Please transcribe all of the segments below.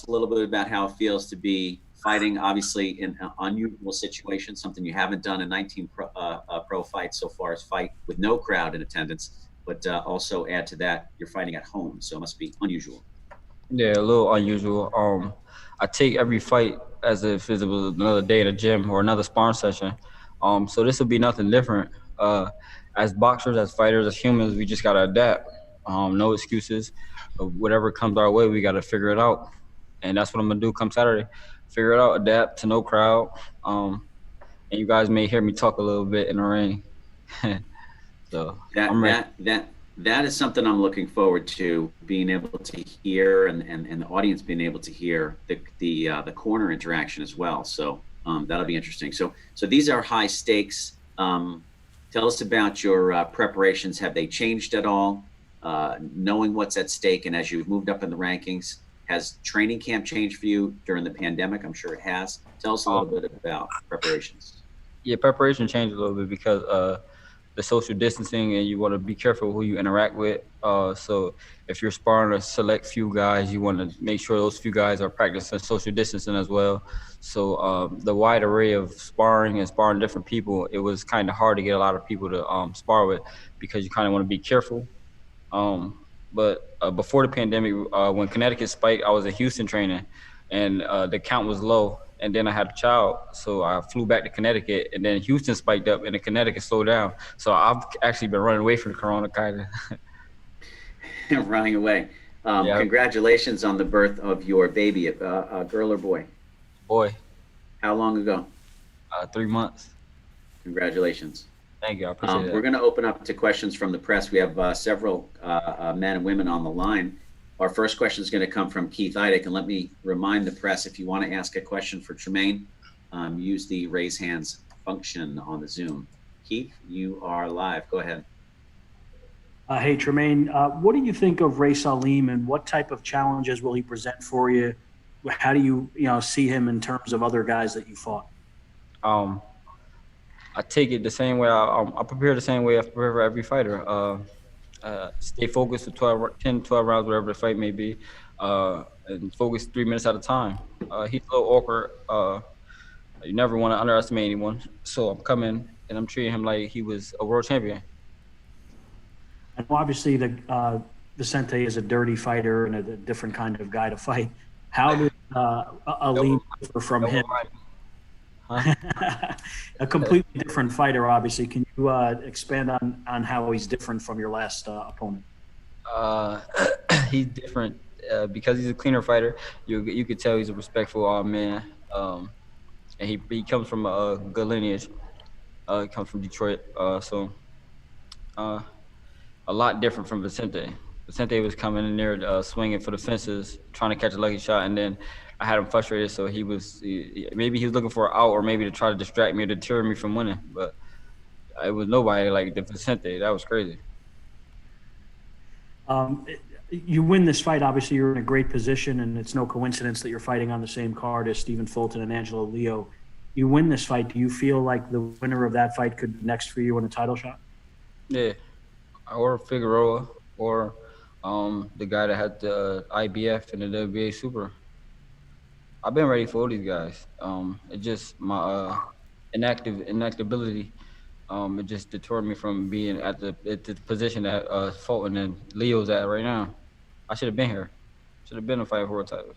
a little bit about how it feels to be fighting, obviously, in an unusual situation, something you haven't done in 19 pro fights so far, is fight with no crowd in attendance, but also add to that, you're fighting at home, so it must be unusual. Yeah, a little unusual. I take every fight as if it was another day in the gym or another sparring session. So this will be nothing different. As boxers, as fighters, as humans, we just gotta adapt. No excuses. Whatever comes our way, we gotta figure it out, and that's what I'm gonna do come Saturday. Figure it out, adapt to no crowd. And you guys may hear me talk a little bit in the ring. So That I'm ready. that that that is something I'm looking forward to, being able to hear, and the audience being able to hear the corner interaction as well. So that'll be interesting. So these are high stakes. Tell us about your preparations. Have they changed at all? Knowing what's at stake, and as you've moved up in the rankings, has training camp changed for you during the pandemic? I'm sure it has. Tell us a little bit about preparations. Yeah, preparation changed a little bit because the social distancing, and you want to be careful who you interact with. So if you're sparring a select few guys, you want to make sure those few guys are practicing social distancing as well. So the wide array of sparring and sparring different people, it was kind of hard to get a lot of people to spar with, because you kind of want to be careful. But before the pandemic, when Connecticut spiked, I was in Houston training, and the count was low. And then I had a child, so I flew back to Connecticut, and then Houston spiked up, and then Connecticut slowed down. So I've actually been running away from the corona, kind of. Running away. Yeah, Congratulations on the birth of your baby, a girl or boy. boy, How long ago? 3 months. Congratulations. Thank you, I appreciate We're it. going to open up to questions from the press. We have several men and women on the line. Our first question is going to come from Keith Idek, and let me remind the press, if you want to ask a question for Tramaine, use the raise hands function on the Zoom. Keith, you are live. Go ahead. Hey, Tramaine, what do you think of Raeese Aleem, and what type of challenges will he present for you? How do you see him in terms of other guys that you fought? Um, I take it the same way. I prepare the same way I prepare for every fighter. Stay focused for 10, 12 rounds, whatever the fight may be, and focus 3 minutes at a time. He's a little awkward. You never want to underestimate anyone. So I'm coming, and I'm treating him like he was a world champion. And obviously, Vicente is a dirty fighter and a different kind of guy to fight. How did Aleem differ from him? Huh? A completely different fighter, obviously. Can you expand on how he's different from your last opponent? He's different because he's a cleaner fighter. You could tell he's a respectful man, and he comes from a good lineage. He comes from Detroit, so a lot different from Vicente. Vicente was coming in there swinging for the fences, trying to catch a lucky shot, and then I had him frustrated. So maybe he was looking for an out, or maybe to try to distract me or deter me from winning. But it was nobody like the Vicente. That was crazy. You win this fight. Obviously, you're in a great position, and it's no coincidence that you're fighting on the same card as Stephen Fulton and Angelo Leo. You win this fight. Do you feel like the winner of that fight could be next for you in a title shot? Yeah, or Figueroa, or the guy that had the IBF and the WBA Super. I've been ready for all these guys. It just my inactability. It just deterred me from being at the position that Fulton and Leo's at right now. I should have been here. Should have been in fight for world titles.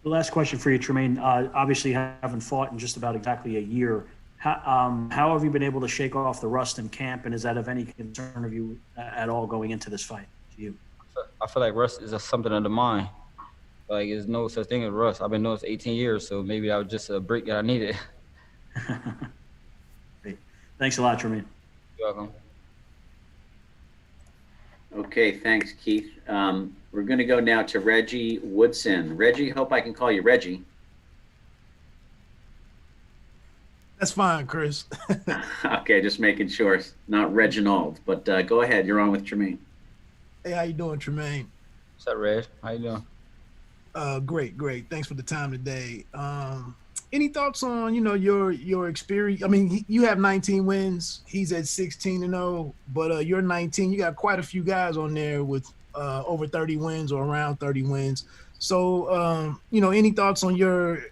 The last question for you, Tramaine. Obviously, haven't fought in just about exactly a year. How have you been able to shake off the rust in camp, and is that of any concern of you at all going into this fight to you? I feel like rust is something of the mind. Like, there's no such thing as rust. I've been doing this 18 years, so maybe that was just a break that I needed. Great. Thanks a lot, Tramaine. You're welcome. Okay, thanks, Keith. We're going to go now to Reggie Woodson. Reggie, hope I can call you Reggie. That's fine, Chris. Okay, just making sure it's not Reginald, but go ahead. You're on with Tramaine. Hey, how you doing, Tramaine? What's up, Reg? How you doing? Great. Thanks for the time today. Any thoughts on, your experience? I mean, you have 19 wins. He's at 16-0, but you're 19. You got quite a few guys on there with over 30 wins or around 30 wins. So, any thoughts on your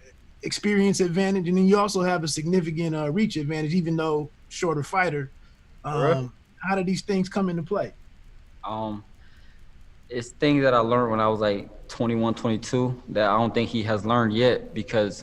experience advantage? And then you also have a significant reach advantage, even though shorter fighter. For real? How do these things come into play? Um, it's things that I learned when I was like 21, 22 that I don't think he has learned yet because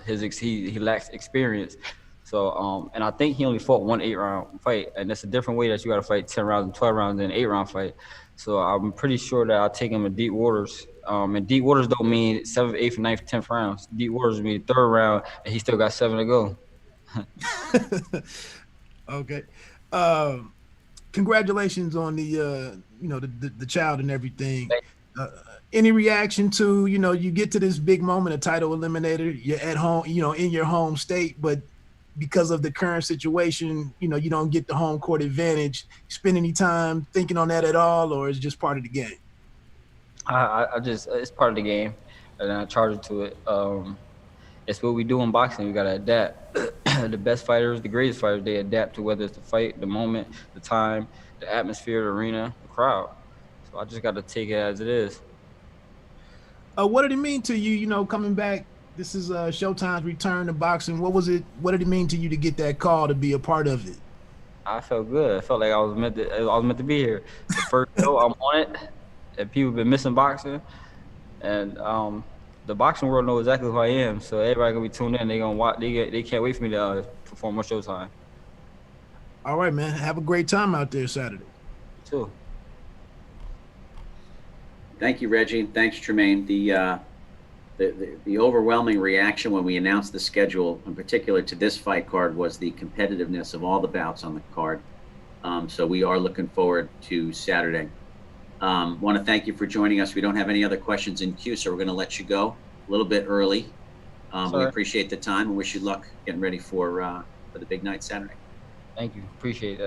he lacks experience. So and I think he only fought one 8-round fight, and that's a different way that you got to fight 10 rounds and 12 rounds than an 8-round fight. So I'm pretty sure that I'll take him in deep waters. And deep waters don't mean 7th, 8th, 9th, 10th rounds. Deep waters mean 3rd round, and he still got 7 to go. Okay. Um, Congratulations on the child and everything. Any reaction to you get to this big moment, a title eliminator, you're at home, in your home state, but because of the current situation, you don't get the home court advantage. Spend any time thinking on that at all, or is it just part of the game? I just it's part of the game, and I charge it to it. It's what we do in boxing. We gotta adapt. The best fighters, the greatest fighters, they adapt to whether it's the fight, the moment, the time, the atmosphere, the arena, the crowd. So I just gotta take it as it is. What did it mean to you, coming back? This is Showtime's return to boxing. What was it? What did it mean to you to get that call to be a part of it? I felt good. I felt like I was meant to be here. The first show, I'm on it, and people been missing boxing, and the boxing world knows exactly who I am. So everybody gonna be tuned in. They gonna watch. They can't wait for me to perform on Showtime. All right, man. Have a great time out there Saturday. You too. Thank you, Reggie. Thanks, Tramaine. The overwhelming reaction when we announced the schedule, in particular to this fight card, was the competitiveness of all the bouts on the card. So we are looking forward to Saturday. Want to thank you for joining us. We don't have any other questions in queue, so we're going to let you go a little bit early. We appreciate the time and wish you luck getting ready for the big night Saturday. Thank you. Appreciate that.